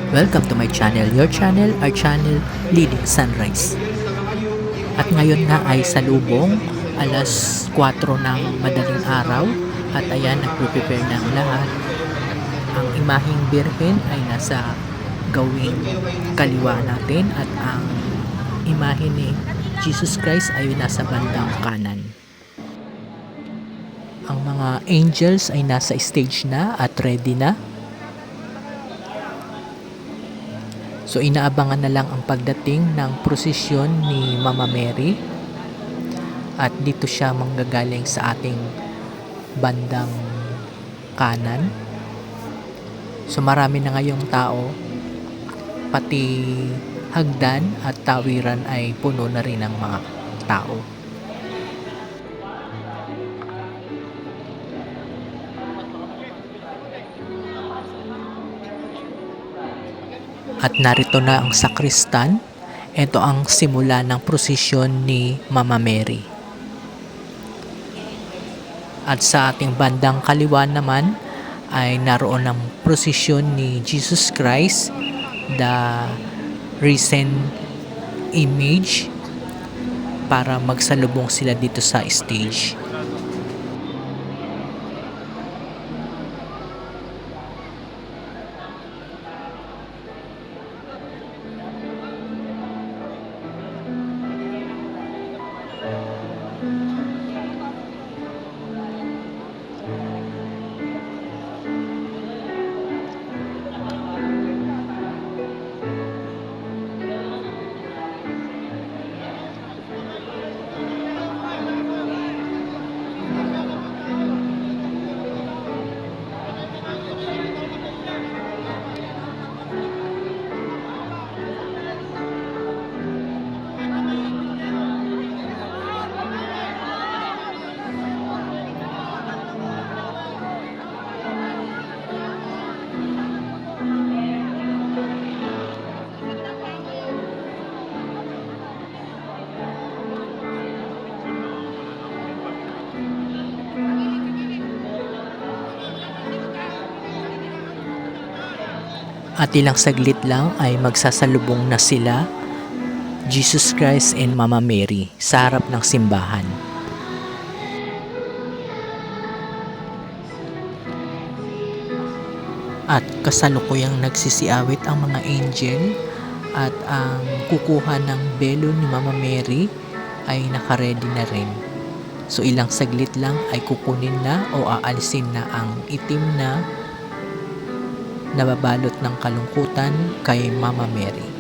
Welcome to my channel, your channel, our channel, Leading Sunrise. At ngayon nga ay salubong, alas 4 ng madaling araw at ayan, nagpe-prepare ng lahat. Ang imaheng birhen ay nasa gawing kaliwa natin at ang imahe ni Jesus Christ ay nasa bandang kanan. Ang mga angels ay nasa stage na at ready na. So inaabangan na lang ang pagdating ng prosesyon ni Mama Mary at dito siya manggagaling sa ating bandang kanan. So marami na ngayong tao, pati hagdan at tawiran ay puno na rin ng mga tao. At narito na ang sakristan. Ito ang simula ng prosesyon ni Mama Mary. At sa ating bandang kaliwa naman ay naroon ang prosesyon ni Jesus Christ, the risen image, para magsalubong sila dito sa stage. At ilang saglit lang ay magsasalubong na sila, Jesus Christ and Mama Mary, sa harap ng simbahan. At kasalukuyang nagsisiawit ang mga angel at ang kukuha ng belo ni Mama Mary ay nakaredy na rin. So ilang saglit lang ay kukunin na o aalisin na ang itim na nababalot ng kalungkutan kay Mama Mary.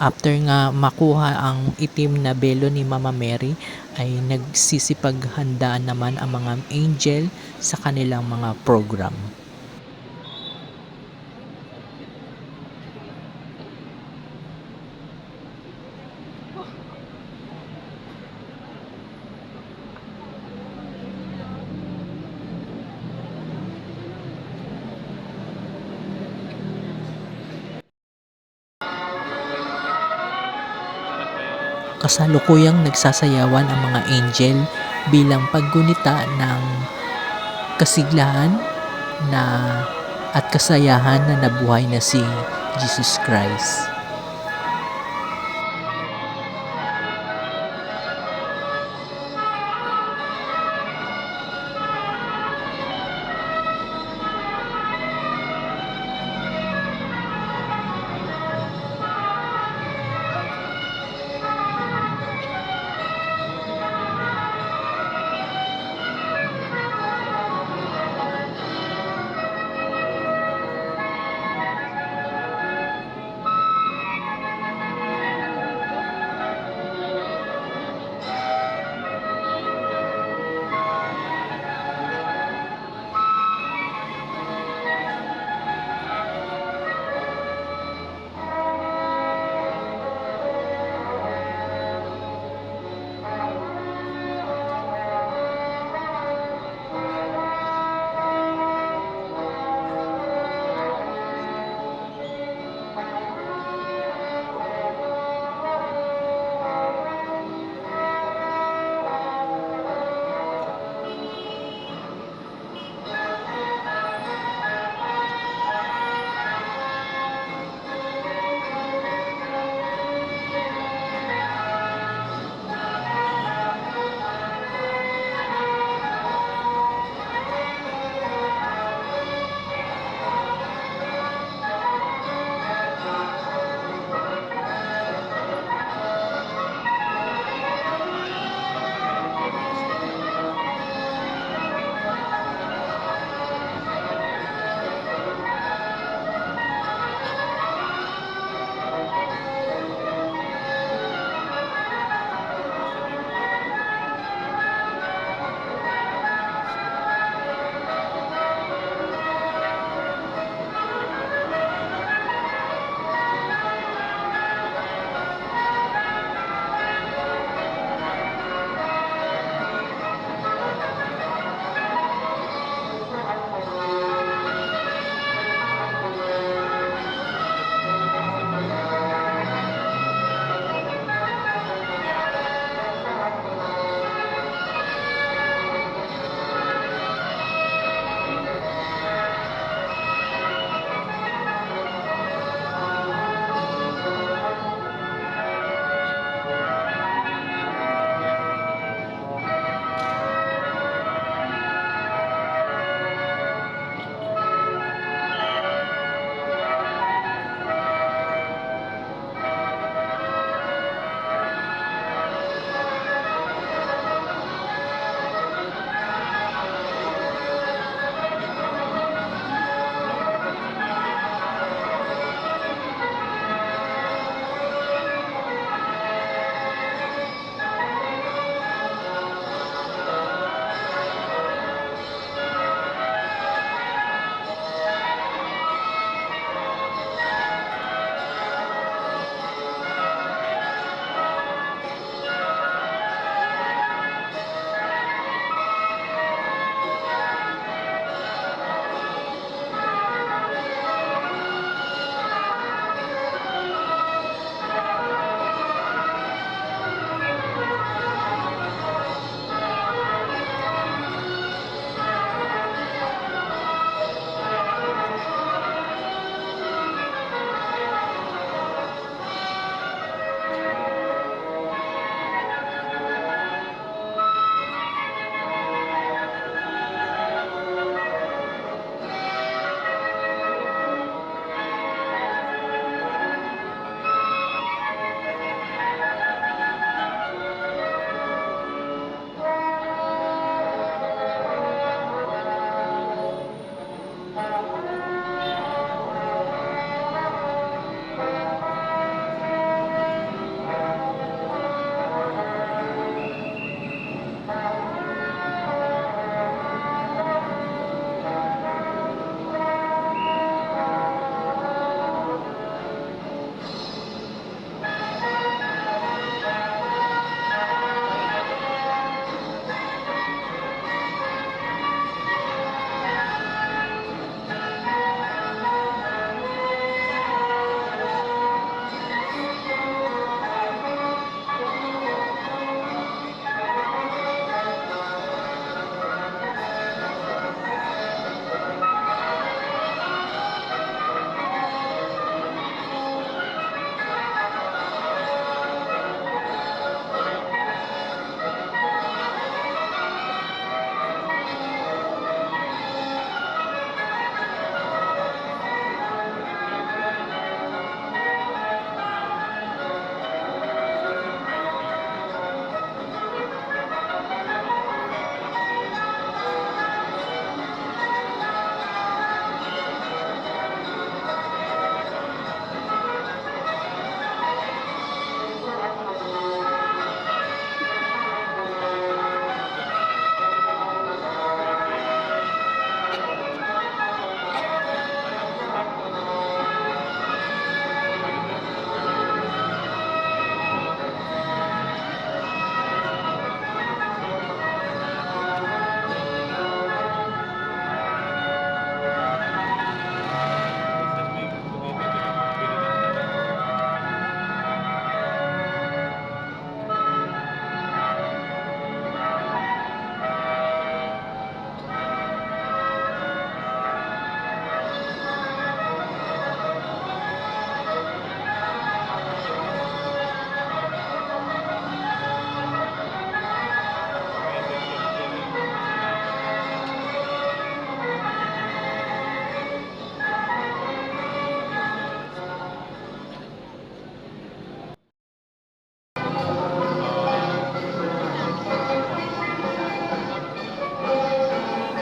After nga makuha ang itim na belo ni Mama Mary, ay nagsisipaghandaan naman ang mga angel sa kanilang mga program. kasalukuyang nagsasayawan ang mga angel bilang paggunita ng kasiglahan na at kasayahan na nabuhay na si Jesus Christ.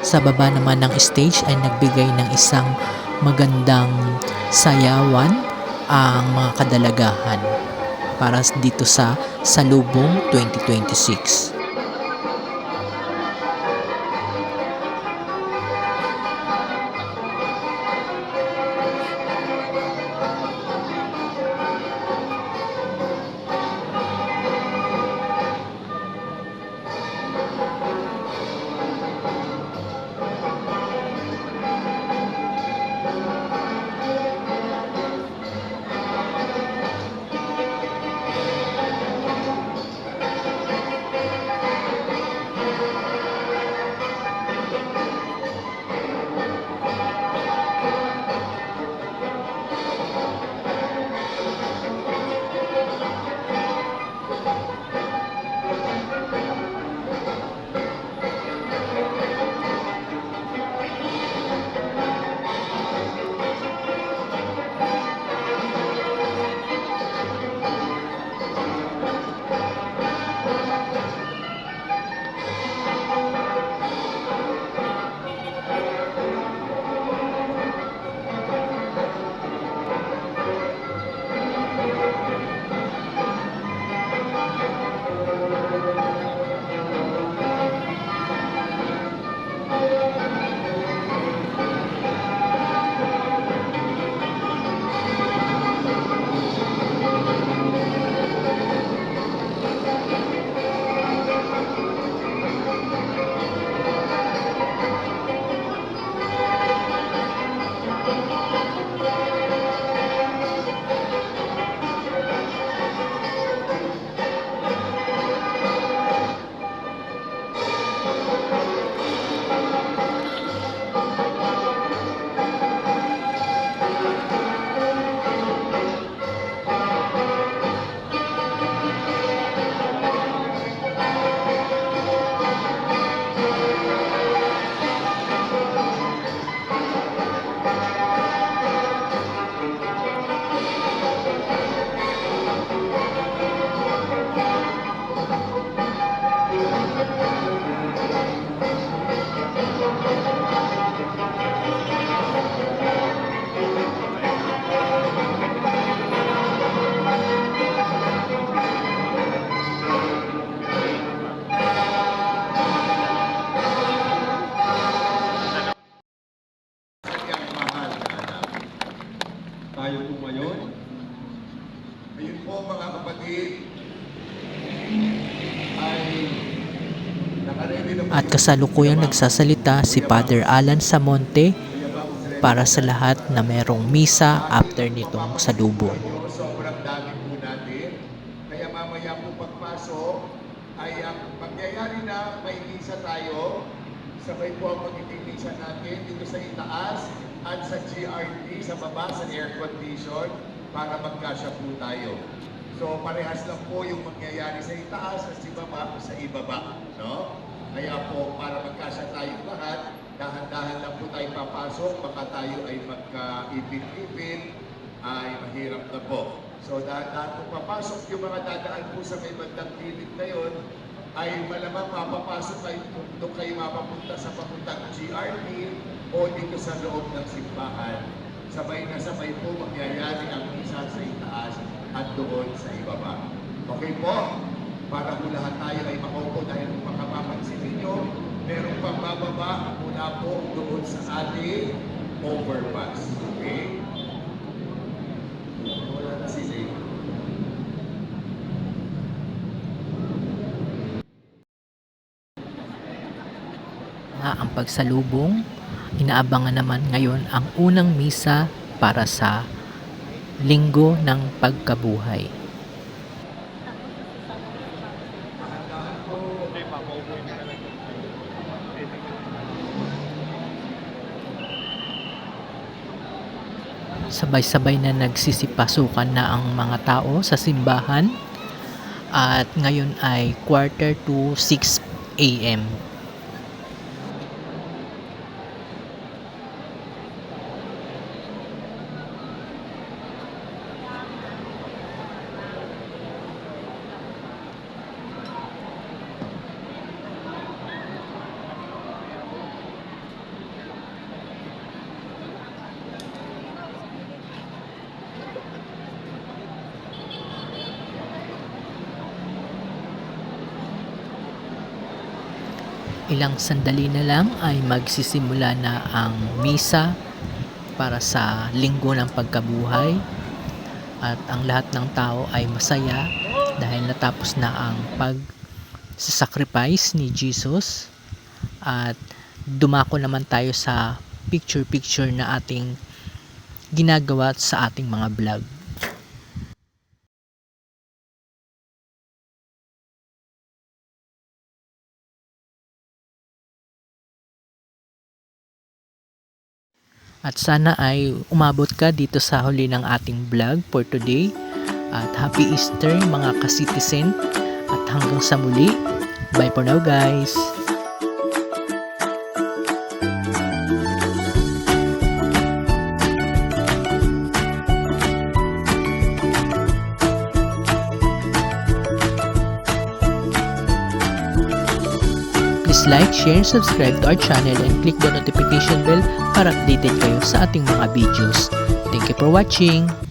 Sa baba naman ng stage ay nagbigay ng isang magandang sayawan ang mga kadalagahan para dito sa Salubong 2026. Kanyang mahal na anak. Tayo po ngayon. Ayun po mga kapatid, ay nakaredy na po At kasalukuyang nagsasalita si Father Alan Samonte para sa lahat na merong misa after nitong salubong. Sobrang dami po natin. Kaya mamaya po pagpasok ay ang mangyayari na may misa tayo. Sabay po ang magiging misa natin dito sa itaas at sa GRT sa baba sa air condition para magkasya po tayo. So parehas lang po yung mangyayari sa itaas at sa ibaba, no? Kaya po para magkasya tayo lahat, dahan-dahan lang po tayo papasok, baka tayo ay magkaipit-ipit, ay mahirap na po. So dahan-dahan po papasok, yung mga dadaan po sa may bandang gilid na yun, ay malamang mapapasok kayo kung doon kayo mapapunta sa papuntang GRT o dito sa loob ng simbahan. Sabay na sabay po mangyayari ang misa sa itaas at doon sa ibaba. Okay po? Para po lahat tayo ay makaupo dahil kung makapapansin ninyo, merong pambababa mula po doon sa ating overpass. Okay? Wala na si Zay. Ang pagsalubong, inaabangan naman ngayon ang unang misa para sa Linggo ng Pagkabuhay. Sabay-sabay na nagsisipasukan na ang mga tao sa simbahan at ngayon ay 5:45 a.m. Ilang sandali na lang ay magsisimula na ang misa para sa linggo ng pagkabuhay at ang lahat ng tao ay masaya dahil natapos na ang pag-sacrifice ni Jesus at dumako naman tayo sa picture-picture na ating ginagawa sa ating mga vlog. At sana ay umabot ka dito sa huli ng ating vlog for today. At happy Easter mga ka-citizen. At hanggang sa muli. Bye for now guys. Please like, share, subscribe to our channel and click the notification bell para updated kayo sa ating mga videos. Thank you for watching!